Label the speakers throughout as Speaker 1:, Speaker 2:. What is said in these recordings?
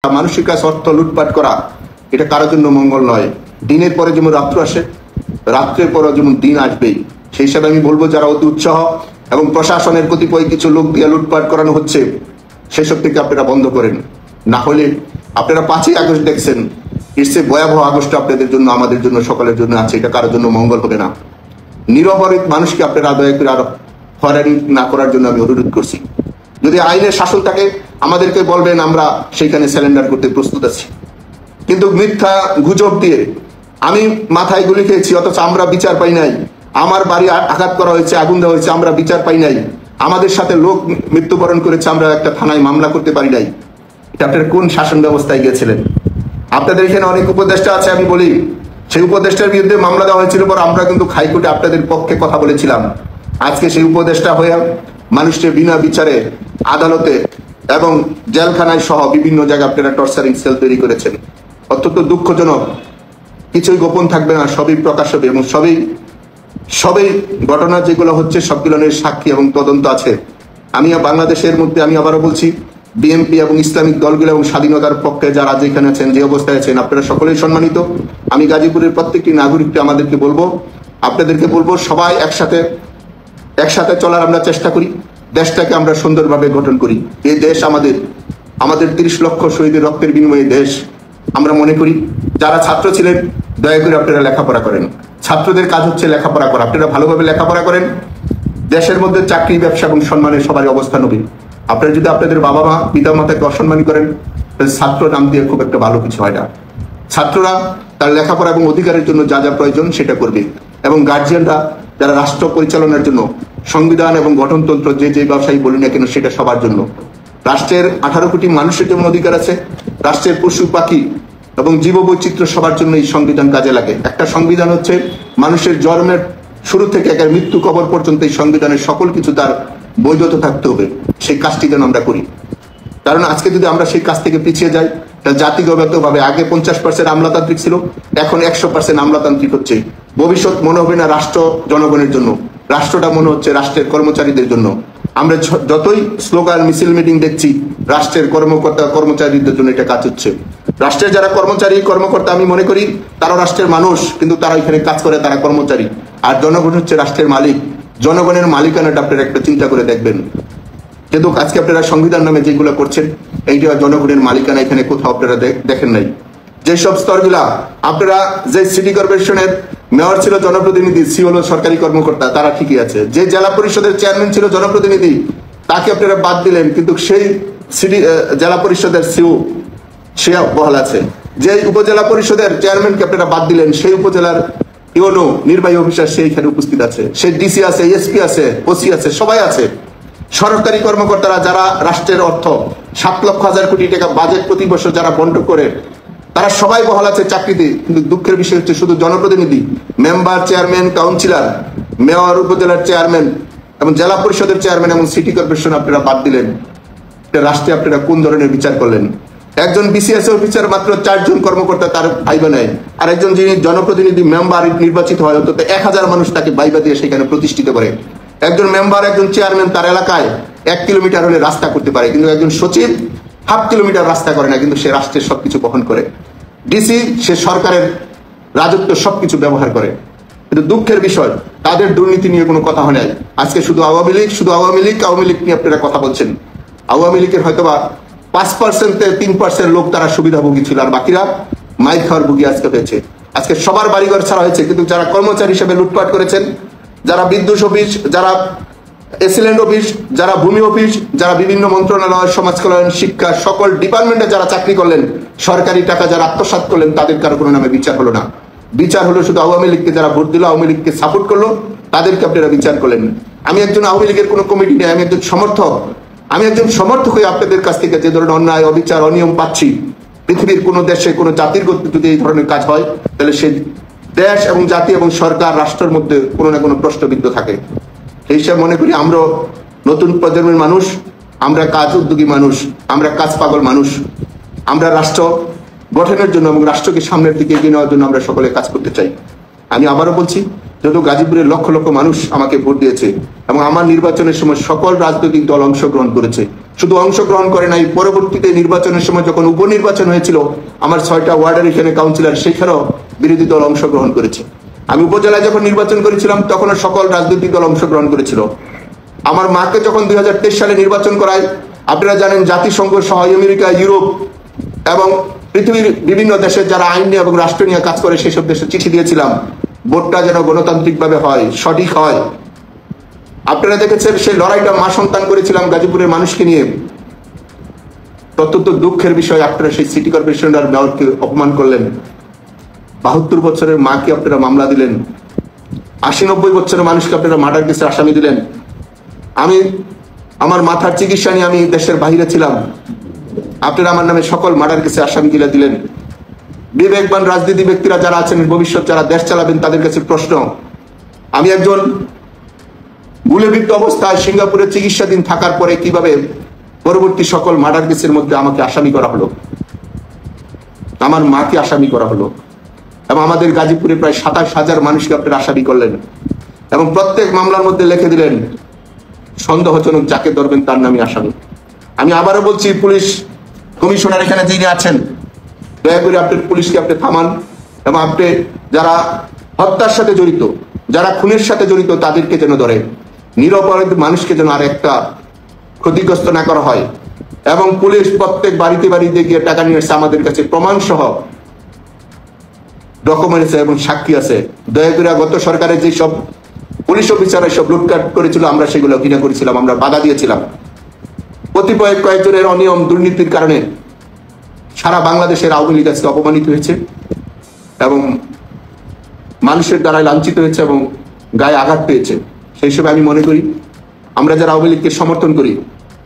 Speaker 1: মানুষের কাছে অর্থ লুটপাট করা এটা কারোর জন্য মঙ্গল নয়। দিনের পরে যেমন রাত্র আসে, রাত্রের পরে যেমন দিন আসবেই। সেই হিসাবে আমি বলবো, যারা অতি উৎসাহ এবং প্রশাসনের কতিপয় কিছু লোক দিয়ে লুটপাট করানো হচ্ছে, সেসব থেকে আপনারা বন্ধ করেন। না হলে আপনারা 5ই আগস্ট দেখছেন, এর চেয়ে ভয়াবহ আগস্ট আপনাদের জন্য, আমাদের জন্য, সকলের জন্য আছে। এটা কারোর জন্য মঙ্গল হবে না। নিরপরাধ মানুষকে আপনারা দয়া করে আর হয়রানি না করার জন্য আমি অনুরোধ করছি। যদি আইনের শাসন থাকে আমাদেরকে বলবেন, আমরা সেইখানে স্যালেন্ডার করতে প্রস্তুত আছি। কিন্তু মিথ্যা গুজব দিয়ে আমি মাথায় গুলি খেয়েছি, অথচ আমরা বিচার পাই নাই। আমার বাড়ি আঘাত করা হয়েছে, আগুন দেওয়া হয়েছে, আমরা বিচার পাই নাই। আমাদের সাথে লোক মৃত্যুবরণ করেছে, আমরা একটা থানায় মামলা করতে পারি নাই। এটা আপনারা কোন শাসন ব্যবস্থায় গিয়েছিলেন? আপনাদের এখানে অনেক উপদেষ্টা আছে, আমি বলি সেই উপদেষ্টার বিরুদ্ধে মামলা দেওয়া হয়েছিল, পর আমরা কিন্তু হাইকোর্টে আপনাদের পক্ষে কথা বলেছিলাম। আজকে সেই উপদেষ্টা হয়ে মানুষকে বিনা বিচারে আদালতে এবং জেলখানায় সহ বিভিন্ন জায়গায় আপনারা টর্চারিং সেল তৈরি করেছেন। অত্যন্ত দুঃখজনক। কিছুই গোপন থাকবে না, সবই প্রকাশ হবে এবং সবই ঘটনা যেগুলো হচ্ছে সবগুলোর সাক্ষী এবং তদন্ত আছে। আমি বাংলাদেশের মধ্যে, আমি আবারও বলছি, বিএনপি এবং ইসলামিক দলগুলো এবং স্বাধীনতার পক্ষে যারা যেখানে আছেন, যে অবস্থায় আছেন, আপনারা সকলেই সম্মানিত। আমি গাজীপুরের প্রত্যেকটি নাগরিককে আপনাদেরকে বলবো সবাই একসাথে চলার আমরা চেষ্টা করি। দেশটাকে আমরা সুন্দরভাবে গঠন করি। এই দেশ আমাদের 30 লক্ষ শহীদের রক্তের বিনিময়ে দেশ। আমরা মনে করি যারা ছাত্র ছিলেন, দয়া করে আপনারা লেখাপড়া করেন। ছাত্রদের কাজ হচ্ছে লেখাপড়া করা। আপনারা ভালোভাবে লেখাপড়া করেন। দেশের মধ্যে চাকরি, ব্যবসা এবং সম্মানের সবারই অবস্থান হবে। আপনারা যদি আপনাদের বাবা মা, পিতা মাতাকে অসম্মান করেন, তাহলে ছাত্র নাম দিয়ে খুব একটা ভালো কিছু হয় না। ছাত্ররা তার লেখাপড়া এবং অধিকারের জন্য যা যা প্রয়োজন সেটা করবে, এবং গার্জিয়ানরা যারা রাষ্ট্র পরিচালনার জন্য সংবিধান এবং গঠনতন্ত্র যে ব্যবসায়ী বলি না কেন, সেটা সবার জন্য। রাষ্ট্রের 18 কোটি মানুষের যেমন অধিকার আছে, রাষ্ট্রের পশু পাখি এবং জীববৈচিত্র্য সবার জন্য এই সংবিধান কাজে লাগে। একটা সংবিধান হচ্ছে মানুষের জন্মের শুরু থেকে একের মৃত্যু কবর পর্যন্ত এই সংবিধানের সকল কিছু তার বৈধতা থাকতে হবে। সেই কাজটি যেন আমরা করি। কারণ আজকে যদি আমরা সেই কাজ থেকে পিছিয়ে যাই, তাহলে জাতিগতভাবে আগে 50% আমলাতান্ত্রিক ছিল, এখন 100% আমলাতান্ত্রিক হচ্ছে। ভবিষ্যৎ মনে হবে না রাষ্ট্র জনগণের জন্য, রাষ্ট্রটা মনে হচ্ছে রাষ্ট্রের কর্মচারীদের জন্য। আমরা যতই স্লোগান, মিছিল, মিটিং দেখছি, রাষ্ট্রের কর্মচারীদের জন্য এটা কাজ হচ্ছে। রাষ্ট্রের যারা কর্মকর্তা, আমি মনে করি তারা রাষ্ট্রের মানুষ, কিন্তু তারা এখানে কাজ করে, তারা কর্মচারী। আর জনগণ হচ্ছে রাষ্ট্রের মালিক। জনগণের মালিকানাটা আপনারা একটা চিন্তা করে দেখবেন। কিন্তু আজকে আপনারা সংবিধান নামে যেগুলো করছেন, এইটা জনগণের মালিকানা এখানে কোথাও আপনারা দেখেন নাই। যেসব স্তরগুলা আপনারা, যে সিটি কর্পোরেশনের মেয়র ছিল জনপ্রতিনিধি, সি হলো সরকারি কর্মকর্তা, তারা ঠিকই আছে। যে জেলা পরিষদের চেয়ারম্যান ছিল জনপ্রতিনিধি, তাকে আপনারা বাদ দিলেন, কিন্তু সেই জেলা পরিষদের সিও সে বহাল আছে। যে উপজেলা পরিষদের চেয়ারম্যানকে আপনারা বাদ দিলেন, সেই উপজেলার ইউনো নির্বাহী অফিসার সে এখানে উপস্থিত আছে। সে ডিসি আছে, এসপি আছে, ওসি আছে, সবাই আছে। সরকারি কর্মকর্তারা যারা রাষ্ট্রের অর্থ 7 লক্ষ হাজার কোটি টাকা বাজেট প্রতি বছর যারা বন্টন করে, তারা সবাই বহাল আছে চাকরিতে। কিন্তু দুঃখের বিষয় হচ্ছে শুধু জনপ্রতিনিধি, মেম্বার, চেয়ারম্যান, কাউন্সিলর, মেয়র, উপজেলার চেয়ারম্যান এবং জেলা পরিষদের চেয়ারম্যান এবং সিটি কর্পোরেশন আপনারা বাদ দিলেন। রাষ্ট্রে আপনারা কোন ধরনের বিচার করলেন? একজন বিসিএস অফিসার মাত্র 4 জন কর্মকর্তা তার ভাইবা নেয়, আর একজন যিনি জনপ্রতিনিধি মেম্বার নির্বাচিত হয়, অন্তত 1000 মানুষ তাকে ভাইবা দিয়ে সেখানে প্রতিষ্ঠিত করে। একজন মেম্বার, একজন চেয়ারম্যান তার এলাকায় 1 কিলোমিটার হলে রাস্তা করতে পারে, কিন্তু একজন সচিব 1/2 কিলোমিটার রাস্তা করে না, কিন্তু সে রাষ্ট্রের সবকিছু বহন করে। ডিসি সে সরকারের রাজত্ব সবকিছু ব্যবহার করে। কিন্তু দুঃখের বিষয়, তাদের দুর্নীতি নিয়ে কোনো কথা হয় নাই। আজকে শুধু আওয়ামী লীগ নিয়ে আপনারা কথা বলছেন। আওয়ামী লীগের হয়তোবা 5% 3% লোক তারা সুবিধাভোগী ছিল, আর বাকিরা মাইর খাওয়ার ভুগি আজকে হয়েছে। আজকে সবার বাড়িঘর ছাড়া হয়েছে, কিন্তু যারা কর্মচারী হিসেবে লুটপাট করেছেন, যারা বিদ্যুৎ অফিস, যারা এসিল্যান্ড অফিস, যারা ভূমি অফিস, যারা বিভিন্ন মন্ত্রণালয়, সমাজ কল্যাণ, শিক্ষা, সকল ডিপার্টমেন্টে যারা চাকরি করলেন, সরকারি টাকা যারা আত্মসাৎ করলেন, তাদের কারো কোনো নামে বিচার হলো না। বিচার হলো শুধু আওয়ামী লীগকে যারা ভোট দিল, আওয়ামী লীগকে সাপোর্ট করলো, তাদেরকে আপনারা বিচার করলেন। আমি একজন আওয়ামী লীগের কোনো কমিটি নেই, আমি একজন সমর্থক হয়ে আপনাদের কাছ থেকে যে ধরনের অন্যায়, অবিচার, অনিয়ম পাচ্ছি, পৃথিবীর কোনো দেশে কোনো জাতির যদি এই ধরনের কাজ হয়, তাহলে সে দেশ এবং জাতি এবং সরকার, রাষ্ট্রের মধ্যে কোনো না কোনো প্রশ্নবিদ্ধ থাকে। এই হিসাবে মনে করি আমরা নতুন প্রজন্মের মানুষ, আমরা কাজ উদ্যোগী মানুষ, আমরা কাজ পাগল মানুষ। আমরা রাষ্ট্র গঠনের জন্য এবং রাষ্ট্রকে সামনের দিকে এগিয়ে নেওয়ার জন্য আমরা সকলে কাজ করতে চাই। আমি আবারও বলছি, যেহেতু গাজীপুরের লক্ষ লক্ষ মানুষ আমাকে ভোট দিয়েছে এবং আমার নির্বাচনের সময় সকল রাজনৈতিক দল অংশগ্রহণ করেছে, শুধু অংশগ্রহণ করে নাই, পরবর্তীতে নির্বাচনের সময় যখন উপনির্বাচন হয়েছিল আমার 6টা ওয়ার্ডের এখানে কাউন্সিলর, সেখানেও বিরোধী দল অংশগ্রহণ করেছে। আমি উপজেলায় যখন নির্বাচন করেছিলাম তখনও সকল রাজনৈতিক দল অংশগ্রহণ করেছিল। আমার মাকে যখন 2023 সালে নির্বাচন করায়, আপনারা জানেন জাতিসংঘ সহ আমেরিকা, ইউরোপ এবং পৃথিবীর বিভিন্ন দেশের যারা আইন নিয়ে এবং রাষ্ট্র নিয়ে কাজ করে সেসব দেশে চিঠি দিয়েছিলাম ভোটটা যেন গণতান্ত্রিকভাবে হয়, সঠিক হয়। আপনারা দেখেছেন সেই লড়াইটা মা সন্তান করেছিলাম গাজীপুরের মানুষকে নিয়ে। অত্যন্ত দুঃখের বিষয়, আপনারা সেই সিটি কর্পোরেশনের মেয়রকে অপমান করলেন। 72 বছরের মাকে আপনারা মামলা দিলেন। 80-90 বছরের মানুষকে আপনারা মার্ডার কেসে আসামি দিলেন। আমি আমার মাথার চিকিৎসা নিয়ে আমি দেশের বাইরে ছিলাম, আপনারা আমার নামে সকল মার্ডার কেসে আসামি দিলেন। বিবেকবান রাজনীতি ব্যক্তিরা যারা আছেন, ভবিষ্যৎ যারা দেশ চালাবেন, তাদের কাছে প্রশ্ন, আমি একজন গুলিবিদ্ধ অবস্থায় সিঙ্গাপুরে চিকিৎসাধীন থাকার পরে কিভাবে পরবর্তী সকল মার্ডার কেসের মধ্যে আমাকে আসামি করা হলো, আমার মাকে আসামি করা হলো, এবং আমাদের গাজীপুরে প্রায় 27,000 মানুষকে আপনারা আসামি করলেন এবং প্রত্যেক মামলার মধ্যে লিখে দিলেন সন্দেহজনক যাকে ধরবেন তার নামে আসামি। আমি আবারও বলছি, পুলিশ কমিশনার এখানে যিনি আছেন, দয়া করে আপনি পুলিশকে আপনি থামান এবং আপনি যারা হত্যার সাথে জড়িত, যারা খুনের সাথে জড়িত তাদেরকে যেন ধরে, নিরপরাধ মানুষকে যেন আর একটা ক্ষতিগ্রস্ত না করা হয়। এবং পুলিশ প্রত্যেক বাড়িতে বাড়িতে গিয়ে টাকা নিয়ে এসে আমাদের কাছে প্রমাণ সহ ডকুমেন্টস এবং সাক্ষী আছে। দয়া করে গত সরকারের যে সব পুলিশ অফিসার সব লুটপাট করেছিল আমরা সেগুলো ঘৃণা করেছিলাম, আমরা বাধা দিয়েছিলাম। কতিপয় কয়েকজনের অনিয়ম দুর্নীতির কারণে সারা বাংলাদেশের আওয়ামী লীগ আজকে অপমানিত হয়েছে এবং মানুষের দ্বারা লাঞ্ছিত হয়েছে এবং গায়ে আঘাত পেয়েছে। সেই হিসেবে আমি মনে করি আমরা যারা আওয়ামী লীগকে সমর্থন করি,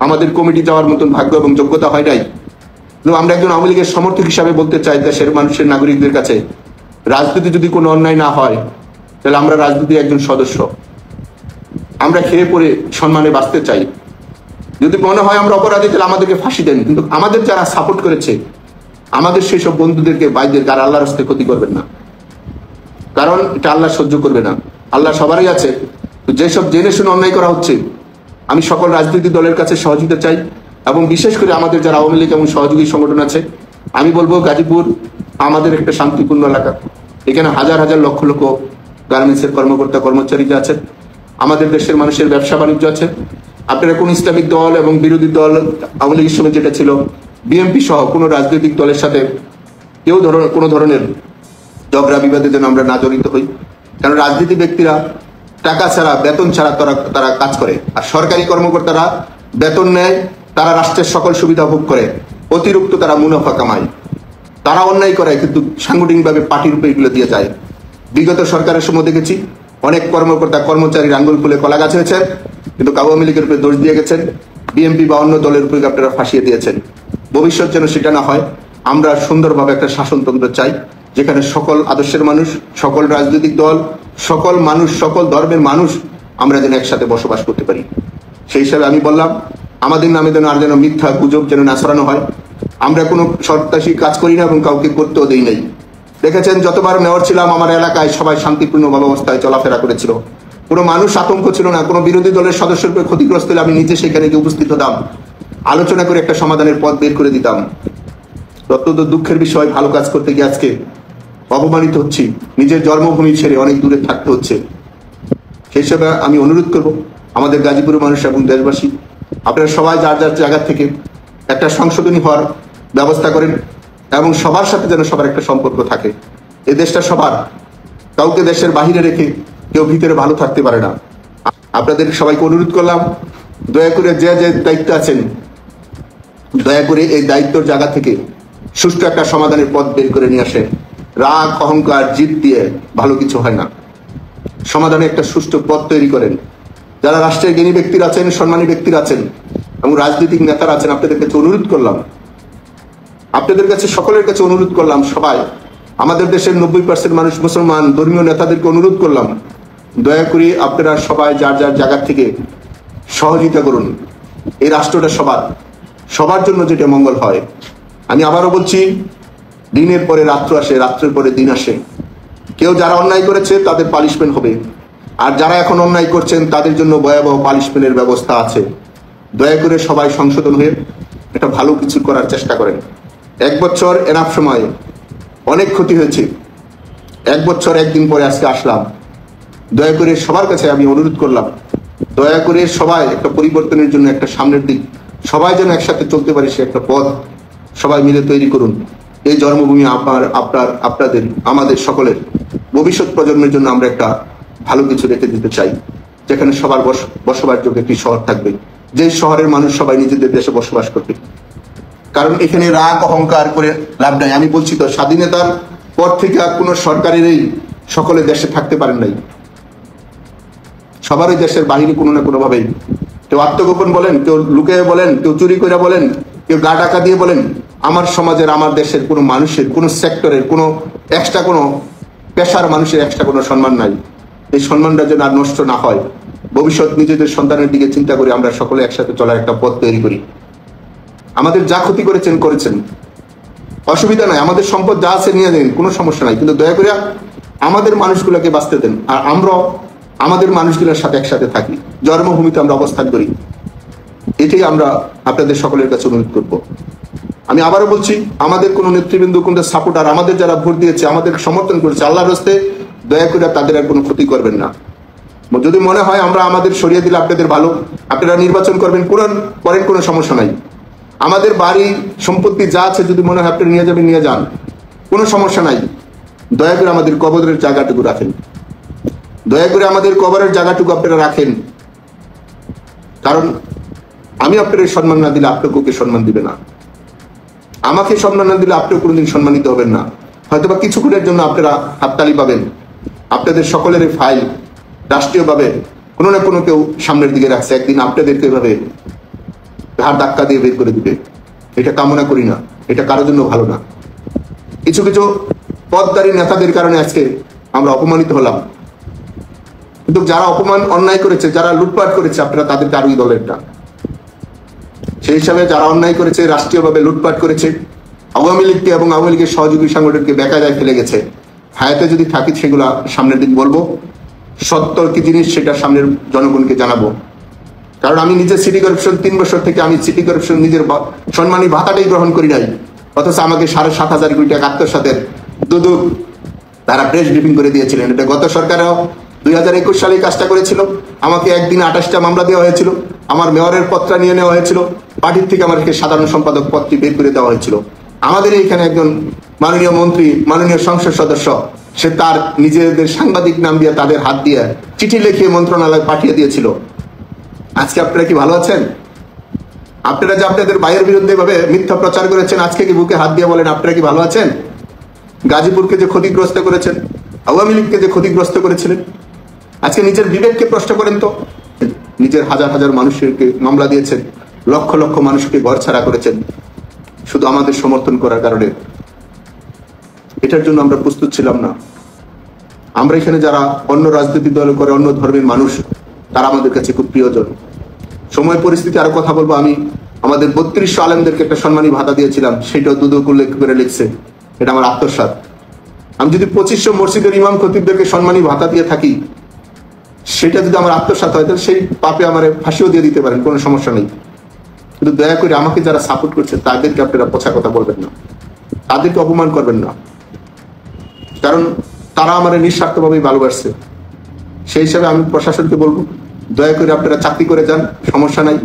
Speaker 1: আমাদের কমিটি যাওয়ার মতন ভাগ্য এবং যোগ্যতা হয় নাই, কিন্তু আমরা একজন আওয়ামী লীগের সমর্থক হিসাবে বলতে চাই দেশের মানুষের নাগরিকদের কাছে, রাজনীতি যদি কোনো অন্যায় না হয় তাহলে আমরা রাজনীতির একজন সদস্য, আমরা খেয়ে পড়ে সম্মানে বাঁচতে চাই। যদি মনে হয় আমরা অপরাধী তাহলে আমাদেরকে ফাঁসি দেন, কিন্তু আমাদের যারা সাপোর্ট করেছে আমাদের সেই সব বন্ধুদেরকে, ভাইদেরকে আর আল্লাহর রাস্তায় ক্ষতি করবেন না, কারণ এটা আল্লাহ সহ্য করবে না। আল্লাহ সবারই আছে, যেসব জেনে শুনে অন্যায় করা হচ্ছে আমি সকল রাজনৈতিক দলের কাছে সহযোগিতা চাই এবং বিশেষ করে আমাদের যারা আওয়ামী লীগ এবং সহযোগী সংগঠন আছে, আমি বলবো গাজীপুর আমাদের একটা শান্তিপূর্ণ এলাকা, এখানে হাজার হাজার লক্ষ লক্ষ গার্মেন্টসের কর্মকর্তা কর্মচারীরা আছেন, আমাদের দেশের মানুষের ব্যবসা বাণিজ্য আছে। আপনারা কোন ইসলামিক দল এবং বিরোধী দল আওয়ামী লীগের সময় যেটা ছিল বিএনপি সহ কোনো রাজনৈতিক দলের সাথে কেউ কোনো ধরনের ঝগড়া বিবাদে যেন আমরা না জড়িত হই, কারণ রাজনীতি ব্যক্তিরা টাকা ছাড়া বেতন ছাড়া তারা কাজ করে, আর সরকারি কর্মকর্তারা বেতন নেয়, তারা রাষ্ট্রের সকল সুবিধা ভোগ করে, অতিরিক্ত তারা মুনাফা কামায়, তারা অন্যায় করে কিন্তু সাংগঠনিকভাবে পার্টির উপরে এগুলো দিয়ে যায়। বিগত সরকারের সময় দেখেছি অনেক কর্মকর্তা কর্মচারীর আঙ্গুল ফুলে কলা গাছ হয়েছে, কিন্তু আওয়ামী লীগের উপরে দোষ দিয়ে গেছেন, বিএনপি বা অন্য দলের উপরে আপনারা ফাঁসিয়ে দিয়েছেন। ভবিষ্যৎ যেন সেটা না হয়, আমরা সুন্দরভাবে একটা শাসনতন্ত্র চাই যেখানে সকল আদর্শের মানুষ, সকল রাজনৈতিক দল, সকল মানুষ, সকল ধর্মের মানুষ আমরা যেন একসাথে বসবাস করতে পারি। সেই হিসাবে আমি বললাম আমাদের নামে যেন আর যেন মিথ্যা গুজব যেন না ছড়ানো হয়। আমরা কোনো সন্ত্রাসী কাজ করি না এবং কাউকে করতেও দেই নাই। দেখেছেন যতবার মেয়র ছিলাম আমার এলাকায় সবাই শান্তিপূর্ণ অবস্থায় চলাফেরা করেছিল, কোনো মানুষ আতঙ্ক ছিল না, কোনো বিরোধী দলের সদস্যের উপরে ক্ষতিগ্রস্ত হলে আমি নিজে সেখানে গিয়ে উপস্থিত হতাম, আলোচনা করে একটা সমাধানের পথ বের করে দিতাম। অত্যন্ত দুঃখের বিষয়, ভালো কাজ করতে গিয়ে আজকে অপমানিত হচ্ছি, নিজের জন্মভূমি ছেড়ে অনেক দূরে থাকতে হচ্ছে। সেই হিসাবে আমি অনুরোধ করব আমাদের গাজীপুরের মানুষ এবং দেশবাসী, আপনারা সবাই যার যার জায়গা থেকে একটা সংশোধনী হওয়ার ব্যবস্থা করেন এবং সবার সাথে যেন সবার একটা সম্পর্ক থাকে। এই দেশটা সবার, কাউকে দেশের বাহিরে রেখে কেউ ভিতরে ভালো থাকতে পারে না। আপনাদের সবাইকে অনুরোধ করলাম দয়া করে যে যে দায়িত্ব আছেন, দয়া করে এই দায়িত্বের জায়গা থেকে সুষ্ঠু একটা সমাধানের পথ বের করে নিয়ে আসেন। রাগ অহংকার জিদ দিয়ে ভালো কিছু হয় না, সমাধানে একটা সুষ্ঠু পথ তৈরি করেন। যারা রাষ্ট্রের জ্ঞানী ব্যক্তিরা আছেন, সম্মানী ব্যক্তিরা আছেন এবং রাজনৈতিক নেতারা আছেন, আপনাদের কাছে অনুরোধ করলাম, আপনাদের কাছে সকলের কাছে অনুরোধ করলাম, সবাই আমাদের দেশের 90% মানুষ মুসলমান, ধর্মীয় নেতাদেরকে অনুরোধ করলাম দয়া করে আপনারা সবাই যার যার জায়গা থেকে সহযোগিতা করুন। এই রাষ্ট্রটা সবার, সবার জন্য যেটা মঙ্গল হয়। আমি আবারও বলছি, দিনের পরে রাত্র আসে, রাত্রের পরে দিন আসে। কেউ যারা অন্যায় করেছে তাদের পানিশমেন্ট হবে, আর যারা এখন অন্যায় করছেন তাদের জন্য ভয়াবহ পানিশমেন্টের ব্যবস্থা আছে। দয়া করে সবাই সংশোধন হয়ে একটা ভালো কিছু করার চেষ্টা করেন। 1 বছর এনাফ সময়, অনেক ক্ষতি হয়েছে। 1 বছর 1 দিন পরে আজকে আসলাম। দয়া করে সবার কাছে আমি অনুরোধ করলাম, দয়া করে সবাই একটা পরিবর্তনের জন্য একটা সামনের দিক, সবাই যেন একসাথে চলতে পারে সে একটা পথ সবাই মিলে তৈরি করুন। এই জন্মভূমি আপনাদের আমাদের সকলের ভবিষ্যৎ প্রজন্মের জন্য আমরা একটা ভালো কিছু রেখে দিতে চাই, যেখানে সবার বসবাসযোগ্য একটি শহর থাকবে, যে শহরের মানুষ সবাই নিজেদের দেশে বসবাস করবে। কারণ এখানে রাগ অহংকার করে লাভ নাই। আমি বলছি তো, স্বাধীনতার পর থেকে আর কোনো সরকারেরই সকলে দেশে থাকতে পারেন নাই। সবারই দেশের বাহিরে কোনো না কোনো ভাবে, কেউ আত্মগোপন বলেন, কেউ লুকিয়ে বলেন, কেউ চুরি করে বলেন, কেউ গা টাকা দিয়ে বলেন। আমার সমাজের, আমার দেশের কোনো মানুষের, কোনো সেক্টরের, কোনো এক্সট্রা কোনো পেশার মানুষের এক্সট্রা কোনো সম্মান নাই। এই সম্মানটা যেন আর নষ্ট না হয়, ভবিষ্যৎ নিজেদের সন্তানের দিকে চিন্তা করে আমরা সকলে একসাথে চলার একটা পথ তৈরি করি। আমাদের যা ক্ষতি করেছেন অসুবিধা নাই, আমাদের সম্পদ যা আছে নিয়ে দেন, কোনো সমস্যা নাই, কিন্তু দয়া করে আমাদের মানুষগুলোকে বাঁচতে দেন, আর আমরা আমাদের মানুষগুলোর সাথে একসাথে থাকি, জন্মভূমিতে আমরা অবস্থান করি। এটাই আমরা আপনাদের সকলের কাছে অনুরোধ করব। আমি আবারও বলছি, আমাদের কোনো নেতৃবৃন্দ, কোনো সাপোর্টার, আমাদের যারা ভোট দিয়েছে, আমাদের সমর্থন করেছে, আল্লাহর রাস্তায় দয়া করে তাদের আর কোনো ক্ষতি করবেন না। যদি মনে হয় আমরা আমাদের সরিয়ে দিলে আপনাদের ভালো, আপনারা নির্বাচন করবেন, করেন, কোনো সমস্যা নাই। আমাদের বাড়ি সম্পত্তি যা আছে যদি মনে হয় আপনি নিয়ে যাবেন, নিয়ে যান, কোনো সমস্যা নাই। দয়া করে আমাদের কবরের জায়গাটুকু রাখেন, দয়া করে আমাদের কবরের জায়গাটুকু আপনারা রাখেন। কারণ আমি আপনাদের সম্মান না দিলে আপনাকে সম্মান দিবে না, আমাকে সম্মান না দিলে আপনিও কোনোদিন সম্মানিত হবেন না। হয়তোবা কিছুক্ষণের জন্য আপনারা হাততালি পাবেন, আপনাদের সকলের ফাইল রাষ্ট্রীয়ভাবে কোনো না কোনো কেউ সামনের দিকে রাখছে, একদিন আপনাদেরকে এভাবে ঘাড় ধাক্কা দিয়ে বের করে দিবে। এটা কামনা করি না, এটা কারোর জন্য ভালো না। কিছু কিছু পদধারী নেতাদের কারণে আজকে আমরা অপমানিত হলাম, কিন্তু যারা অন্যায় করেছে, যারা লুটপাট করেছে, আপনারা তাদেরকে আরোই দলের না। সেই হিসাবে যারা অন্যায় করেছে, রাষ্ট্রীয়ভাবে লুটপাট করেছে, আওয়ামী লীগকে এবং আওয়ামী লীগের সহযোগী সংগঠনকে বেকায়দায় ফেলে গেছে, হায়াতে যদি থাকি সেগুলা সামনের দিন বলবো, সত্য কি জিনিস সেটা সামনের জনগণকে জানাবো। কারণ আমি নিজে সিটি কর্পোরেশন 3 বছর থেকে আমি সিটি কর্পোরেশন নিজের সম্মানী ভাতাটাই গ্রহণ করি নাই, অথচ আমাকে 7,500 কোটি টাকা আত্মসাতের দুদক তারা প্রেস ব্রিফিং করে দিয়েছিলেন। এটা গত সরকারও 2021 সালে কাজটা করেছিল। আমাকে একদিন 28টা মামলা দেওয়া হয়েছিল, আমার মেয়রের পদটা নিয়ে নেওয়া হয়েছিল, পার্টির থেকে আমাকে সাধারণ সম্পাদক পদটি বের করে দেওয়া হয়েছিল। আমাদের এইখানে একজন মাননীয় মন্ত্রী, মাননীয় সংসদ সদস্য, সে তার নিজেদের সাংবাদিক নাম দিয়ে তাদের হাত দিয়ে চিঠি লিখিয়ে মন্ত্রণালয় পাঠিয়ে দিয়েছিল। আজকে আপনারা কি ভালো আছেন? আপনারা যে আপনাদের ভাইয়ের বিরুদ্ধে ভাবে মিথ্যা প্রচার করেছেন, আজকে কি বুকে হাত দিয়ে বলেন আপনারা কি ভালো আছেন? গাজীপুরকে যে ক্ষতিগ্রস্ত করেছেন, আওয়ামী লীগকে যে ক্ষতিগ্রস্ত করেছিলেন, আজকে নিজের বিবেককে প্রশ্ন করেন তো। নিজের হাজার হাজার মানুষকে মামলা দিয়েছেন, লক্ষ লক্ষ মানুষকে ঘর ছাড়া করেছেন, শুধু আমাদের সমর্থন করার কারণে। এটার জন্য আমরা প্রস্তুত ছিলাম না। আমরা এখানে যারা অন্য রাজনৈতিক দল করে, অন্য ধর্মের মানুষ, তারা আমাদের কাছে খুব প্রিয়জন। সময় পরিস্থিতি আরো কথা বলবো। আমি আমাদের 3200 আলেমদেরকে একটা সম্মানী ভাতা দিয়েছিলাম, সেটাও দুদক উল্লেখ করে লিখছে, এটা আমার আত্মসাৎ। আমি যদি 2500 মসজিদের ইমাম খতিবদেরকে সম্মানী ভাতা দিয়ে থাকি, সেটা যদি আমার আত্মসাৎ হয়, তাহলে সেই পাপে আমার ফাঁসিও দিয়ে দিতে পারেন, কোনো সমস্যা নেই। কিন্তু দয়া করে আমাকে যারা সাপোর্ট করছে তাদেরকে আপনারা পচা কথা বলবেন না, তাদেরকে অপমান করবেন না, কারণ তারা আমার নিঃস্বার্থভাবেই ভালোবাসছে। সেই হিসাবে আমি প্রশাসনকে বলবো, দয়া করে আপনারা চাকরি করে যান, সমস্যা নাই,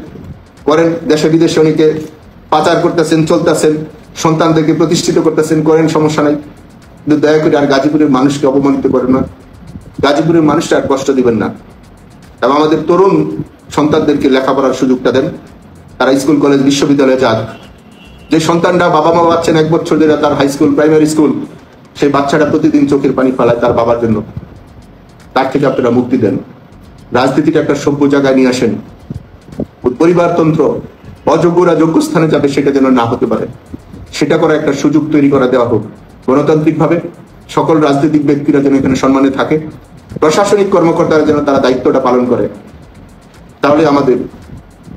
Speaker 1: করেন। দেশে বিদেশে অনেকে পাচার করতেছেন, চলতেছেন, সন্তানদেরকে প্রতিষ্ঠিত করতেছেন, করেন, সমস্যা নাই। কিন্তু দয়া করে আর গাজীপুরের মানুষকে অপমানিত করেন না, গাজীপুরের মানুষটা আর কষ্ট দিবেন না। এবং আমাদের তরুণ সন্তানদেরকে লেখাপড়ার সুযোগটা দেন, তারা স্কুল, কলেজ, বিশ্ববিদ্যালয়ে যাক। যে সন্তানরা বাবা মা পাচ্ছেন 1 বছর ধরে তার হাই স্কুল, প্রাইমারি স্কুল, সেই বাচ্চাটা প্রতিদিন চোখের পানি ফেলায় তার বাবার জন্য, তার থেকে আপনারা মুক্তি দেন। রাজনীতিটা একটা সভ্য জায়গায় নিয়ে আসেন। পরিবারতন্ত্র, অযোগ্যরা যোগ্য স্থানে যাবে সেটা যেন না হতে পারে, সেটা করা একটা সুযোগ তৈরি করা দেওয়া হোক। গণতান্ত্রিকভাবে সকল রাজনৈতিক ব্যক্তিরা যেন এখানে সম্মানে থাকে, প্রশাসনিক কর্মকর্তারা যেন তারা দায়িত্বটা পালন করে, তাহলে আমাদের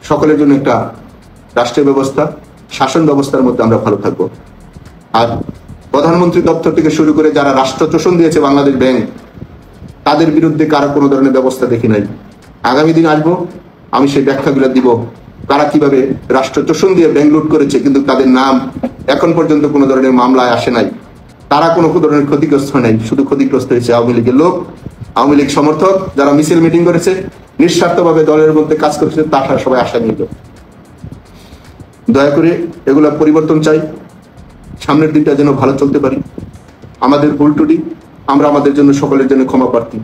Speaker 1: সকলের জন্য একটা রাষ্ট্রীয় ব্যবস্থা, শাসন ব্যবস্থার মধ্যে আমরা ভালো থাকবো। আর প্রধানমন্ত্রী দপ্তর থেকে শুরু করে যারা রাষ্ট্র তোষণ দিয়েছে বাংলাদেশ ব্যাংক, তাদের বিরুদ্ধে কারো কোনো ধরনের ব্যবস্থা দেখি নাই। আগামী দিন আসবো, আমি সেই ব্যাখ্যাগুলো দিব, তারা কিভাবে রাষ্ট্র চোষণ দিয়ে ব্যাংক লুট করেছে, কিন্তু তাদের নাম এখন পর্যন্ত কোনো ধরনের মামলায় আসে নাই, তারা কোনো ধরনের ক্ষতিগ্রস্ত হয় নাই। শুধু ক্ষতিগ্রস্ত হয়েছে আওয়ামী লীগের লোক, আওয়ামী লীগ সমর্থক, যারা মিছিল মিটিং করেছে, নিঃস্বার্থভাবে দলের মধ্যে কাজ করেছে, তারা সবাই আশা নিল। দয়া করে এগুলা পরিবর্তন চাই, সামনের দিনটা যেন ভালো চলতে পারি। আমাদের ভুল ত্রুটি আমরা আমাদের জন্য সকলের জন্য ক্ষমা প্রার্থী।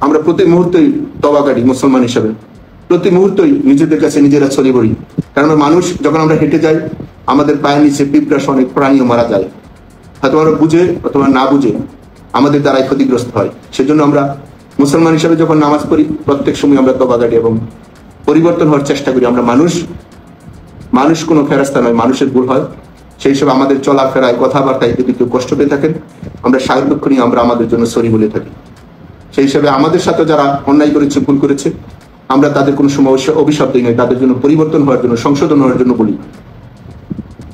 Speaker 1: আমরা প্রতি মুহূর্তেই তওবা করি মুসলমান হিসেবে, প্রতি মুহূর্তেই নিজেদের কাছে নিজেরা ছড়িয়ে পড়ি। কারণ মানুষ যখন আমরা হেঁটে যাই, আমাদের পায়ের নিচে পিঁপড়া অনেক প্রাণীও মারা যায়, হয়তো আমরা বুঝে অথবা না বুঝে আমাদের দ্বারাই ক্ষতিগ্রস্ত হয়। সেজন্য আমরা মুসলমান হিসেবে যখন নামাজ পড়ি, প্রত্যেক সময় আমরা তওবা করি এবং পরিবর্তন হওয়ার চেষ্টা করি। আমরা মানুষ কোনো ফেরেশতা নয়, মানুষের ভুল হয়। সেই হিসেবে আমাদের চলাফেরায়, কথাবার্তায় যদি কেউ কষ্ট পেয়ে থাকেন, আমরা সার্বক্ষণ আমরা আমাদের জন্য সরি বলে থাকি। সেই হিসাবে আমাদের সাথে যারা অন্যায় করেছে, ভুল করেছে, আমরা তাদের কোনো সময় অভিশাপ দিই নয়, তাদের জন্য পরিবর্তন হওয়ার জন্য, সংশোধন হওয়ার জন্য বলি।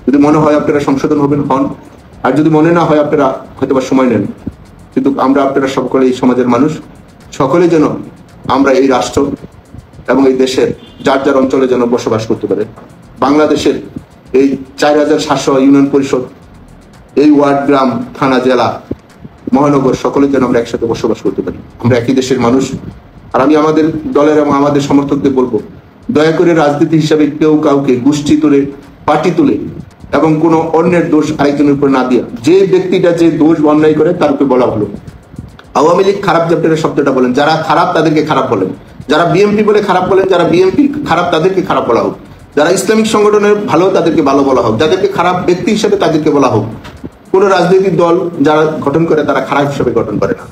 Speaker 1: যদি মনে হয় আপনারা সংশোধন হবেন, হন। আর যদি মনে না হয়, আপনারা হয়তো বা সময় নেন। কিন্তু আপনারা সকলে এই সমাজের মানুষ, সকলে যেন আমরা এই রাষ্ট্র এবং এই দেশের যার যার অঞ্চলে যেন বসবাস করতে পারে। বাংলাদেশের এই 4700 ইউনিয়ন পরিষদ, এই ওয়ার্ড, গ্রাম, থানা, জেলা, মহানগর, সকলে যেন আমরা একসাথে বসবাস করতে পারি। আমরা একই দেশের মানুষ। আর আমি আমাদের দলের এবং আমাদের সমর্থকদের বলবো, দয়া করে রাজনীতি হিসাবে কেউ কাউকে গোষ্ঠী তুলে, পার্টি তুলে এবং কোনো অন্যের দোষ আরেকজনের উপর না দিয়া, যে ব্যক্তিটা যে দোষ অন্যায় করে তার উপরে বলা হলো। আওয়ামী লীগ খারাপ শব্দটা বলেন, যারা খারাপ তাদেরকে খারাপ বলেন, যারা বিএনপি বলে খারাপ বলেন, যারা বিএনপি খারাপ তাদেরকে খারাপ বলা হোক, যারা ইসলামিক সংগঠনের ভালো তাদেরকে ভালো বলা হোক, যাদেরকে খারাপ ব্যক্তি হিসেবে তাদেরকে বলা হোক। কোন রাজনৈতিক দল যারা গঠন করে তারা খারাপ হিসেবে গঠন করে না।